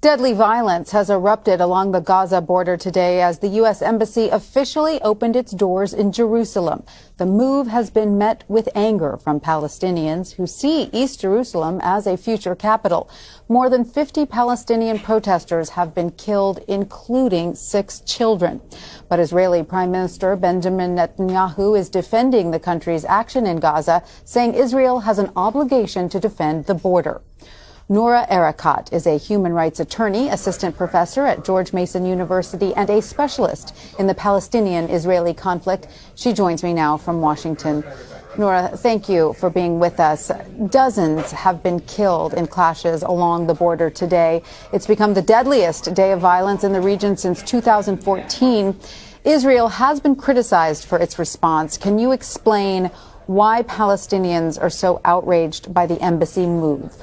Deadly violence has erupted along the Gaza border today as the U.S. Embassy officially opened its doors in Jerusalem. The move has been met with anger from Palestinians who see East Jerusalem as a future capital. More than 50 Palestinian protesters have been killed, including 6 children. But Israeli Prime Minister Benjamin Netanyahu is defending the country's action in Gaza, saying Israel has an obligation to defend the border. Noura Erakat is a human rights attorney, assistant professor at George Mason University, and a specialist in the Palestinian-Israeli conflict. She joins me now from Washington. Noura, thank you for being with us. Dozens have been killed in clashes along the border today. It's become the deadliest day of violence in the region since 2014. Israel has been criticized for its response. Can you explain why Palestinians are so outraged by the embassy move?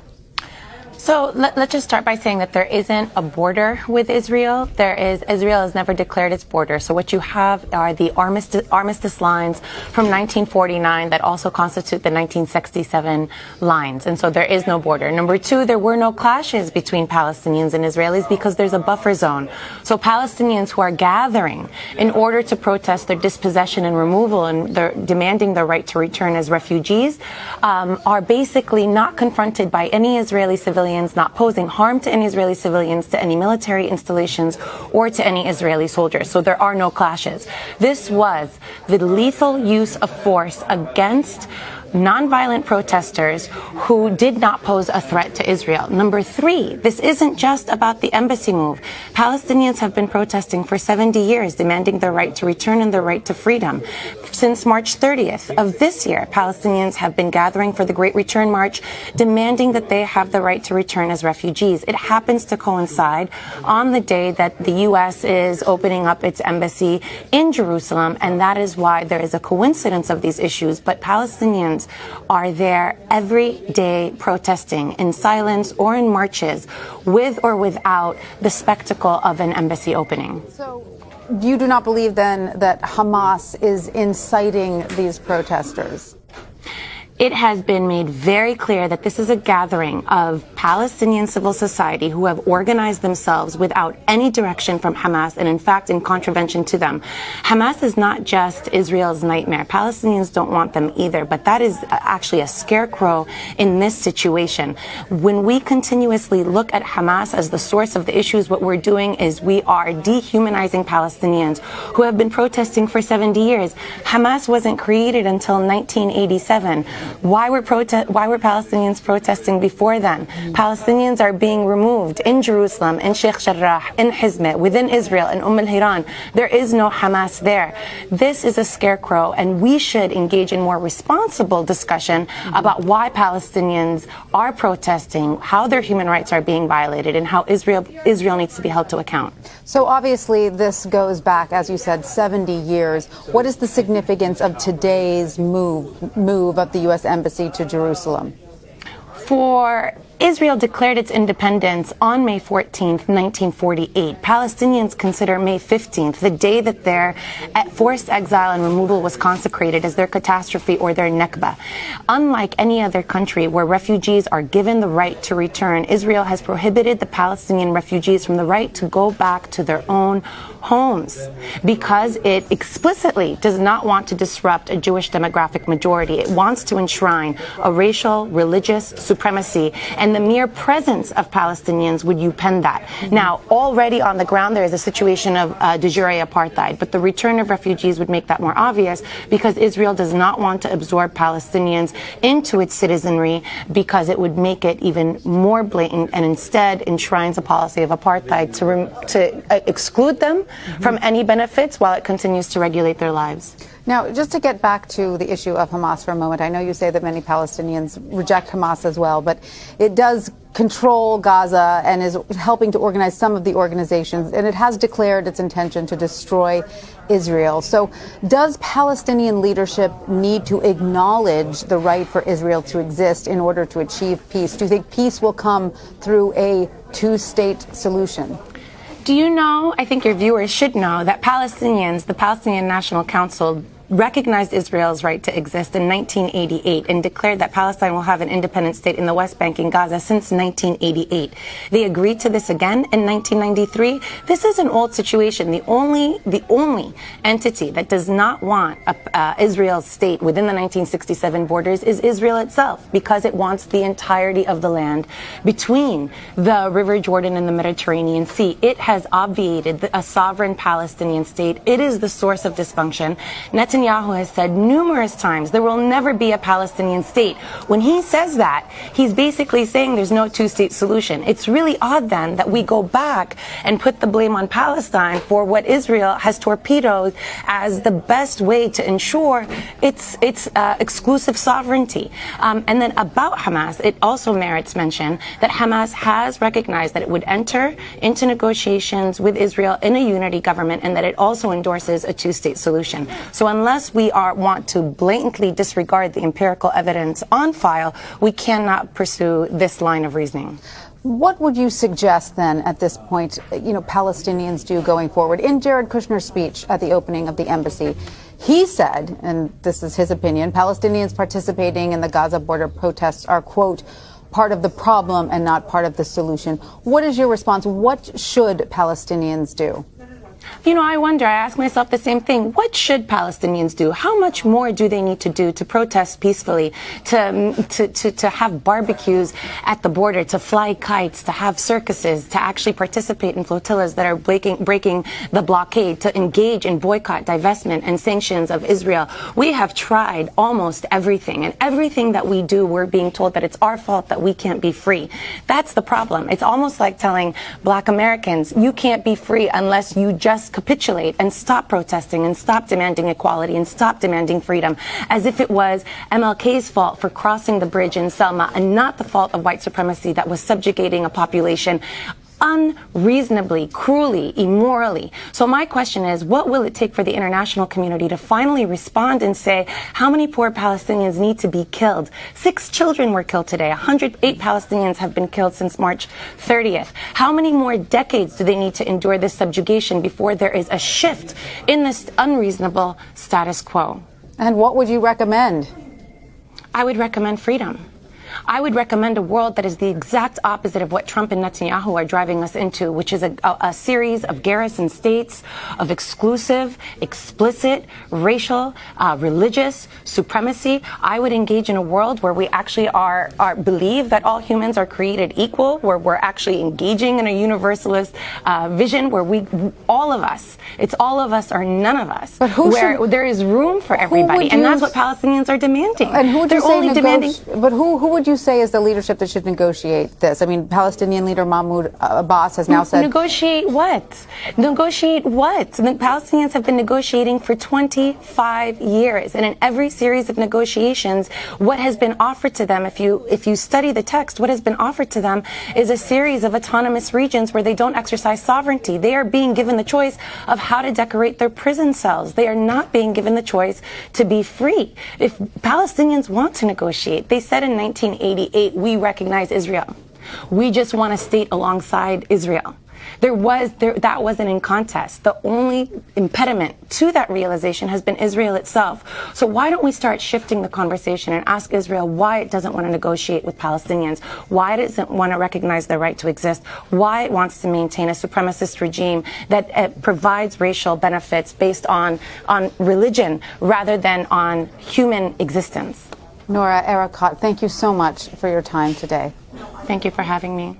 So let's just start by saying that there isn't a border with Israel. Israel has never declared its border. So what you have are the armistice lines from 1949 that also constitute the 1967 lines. And so there is no border. Number two, there were no clashes between Palestinians and Israelis because there's a buffer zone. So Palestinians who are gathering in order to protest their dispossession and removal and they're demanding their right to return as refugees are basically not confronted by any Israeli civilians, not posing harm to any Israeli civilians, to any military installations, or to any Israeli soldiers. So there are no clashes. This was the lethal use of force against nonviolent protesters who did not pose a threat to Israel. Number three, this isn't just about the embassy move. Palestinians have been protesting for 70 years, demanding their right to return and their right to freedom. Since March 30th of this year, Palestinians have been gathering for the Great Return March, demanding that they have the right to return as refugees. It happens to coincide on the day that the U.S. is opening up its embassy in Jerusalem, and that is why there is a coincidence of these issues. But Palestinians are there every day protesting in silence or in marches with or without the spectacle of an embassy opening. So you do not believe then that Hamas is inciting these protesters? It has been made very clear that this is a gathering of Palestinian civil society who have organized themselves without any direction from Hamas and, in fact, in contravention to them. Hamas is not just Israel's nightmare. Palestinians don't want them either, but that is actually a scarecrow in this situation. When we continuously look at Hamas as the source of the issues, what we're doing is we are dehumanizing Palestinians who have been protesting for 70 years. Hamas wasn't created until 1987. Why were Palestinians protesting before then? Palestinians are being removed in Jerusalem, in Sheikh Jarrah, in Hizmeh, within Israel, in al-Hiran. There is no Hamas there. This is a scarecrow, and we should engage in more responsible discussion about why Palestinians are protesting, how their human rights are being violated, and how Israel needs to be held to account. So obviously this goes back, as you said, 70 years. What is the significance of today's move of the U.S. Embassy to Jerusalem? Israel declared its independence on May 14th, 1948. Palestinians consider May 15th, the day that their forced exile and removal was consecrated, as their catastrophe or their Nakba. Unlike any other country where refugees are given the right to return, Israel has prohibited the Palestinian refugees from the right to go back to their own homes because it explicitly does not want to disrupt a Jewish demographic majority. It wants to enshrine a racial, religious supremacy, and the mere presence of Palestinians would upend that. Now, already on the ground, there is a situation of de jure apartheid, but the return of refugees would make that more obvious because Israel does not want to absorb Palestinians into its citizenry because it would make it even more blatant and instead enshrines a policy of apartheid to exclude them from any benefits while it continues to regulate their lives. Now, just to get back to the issue of Hamas for a moment, I know you say that many Palestinians reject Hamas as well, but it does control Gaza and is helping to organize some of the organizations, and it has declared its intention to destroy Israel. So does Palestinian leadership need to acknowledge the right for Israel to exist in order to achieve peace? Do you think peace will come through a two-state solution? Do you know, I think your viewers should know, that Palestinians, the Palestinian National Council, recognized Israel's right to exist in 1988 and declared that Palestine will have an independent state in the West Bank and Gaza since 1988. They agreed to this again in 1993. This is an old situation. The only entity that does not want Israel's state within the 1967 borders is Israel itself, because it wants the entirety of the land between the River Jordan and the Mediterranean Sea. It has obviated a sovereign Palestinian state. It is the source of dysfunction. Netanyahu has said numerous times there will never be a Palestinian state. When he says that, he's basically saying there's no two-state solution. It's really odd then that we go back and put the blame on Palestine for what Israel has torpedoed as the best way to ensure its exclusive sovereignty. And then about Hamas, it also merits mention that Hamas has recognized that it would enter into negotiations with Israel in a unity government, and that it also endorses a two-state solution. So unless we want to blatantly disregard the empirical evidence on file, we cannot pursue this line of reasoning. What would you suggest then at this point, Palestinians do going forward? In Jared Kushner's speech at the opening of the embassy, he said, and this is his opinion, Palestinians participating in the Gaza border protests are, quote, part of the problem and not part of the solution. What is your response? What should Palestinians do? I wonder, I ask myself the same thing. What should Palestinians do? How much more do they need to do to protest peacefully, to have barbecues at the border, to fly kites, to have circuses, to actually participate in flotillas that are breaking the blockade, to engage in boycott, divestment, and sanctions of Israel? We have tried almost everything, and everything that we do, we're being told that it's our fault that we can't be free. That's the problem. It's almost like telling Black Americans, you can't be free unless you just capitulate and stop protesting and stop demanding equality and stop demanding freedom, as if it was MLK's fault for crossing the bridge in Selma and not the fault of white supremacy that was subjugating a population unreasonably, cruelly, immorally. So my question is, what will it take for the international community to finally respond and say, how many poor Palestinians need to be killed? 6 children were killed today. 108 Palestinians have been killed since March 30th. How many more decades do they need to endure this subjugation before there is a shift in this unreasonable status quo? And what would you recommend? I would recommend freedom. I would recommend a world that is the exact opposite of what Trump and Netanyahu are driving us into, which is a series of garrison states of exclusive, explicit, racial, religious supremacy. I would engage in a world where we actually believe that all humans are created equal, where we're actually engaging in a universalist vision, where all of us or none of us, where there is room for everybody, and that's what Palestinians are demanding. And who would you say demanding? But who would you say is the leadership that should negotiate this? I mean, Palestinian leader Mahmoud Abbas has now said... Negotiate what? Negotiate what? The Palestinians have been negotiating for 25 years. And in every series of negotiations, what has been offered to them, if you study the text, what has been offered to them is a series of autonomous regions where they don't exercise sovereignty. They are being given the choice of how to decorate their prison cells. They are not being given the choice to be free. If Palestinians want to negotiate, they said in 1988, we recognize Israel. We just want a state alongside Israel. That wasn't in contest. The only impediment to that realization has been Israel itself. So why don't we start shifting the conversation and ask Israel why it doesn't want to negotiate with Palestinians, why it doesn't want to recognize their right to exist, why it wants to maintain a supremacist regime that provides racial benefits based on religion rather than on human existence. Noura Erakat, thank you so much for your time today. Thank you for having me.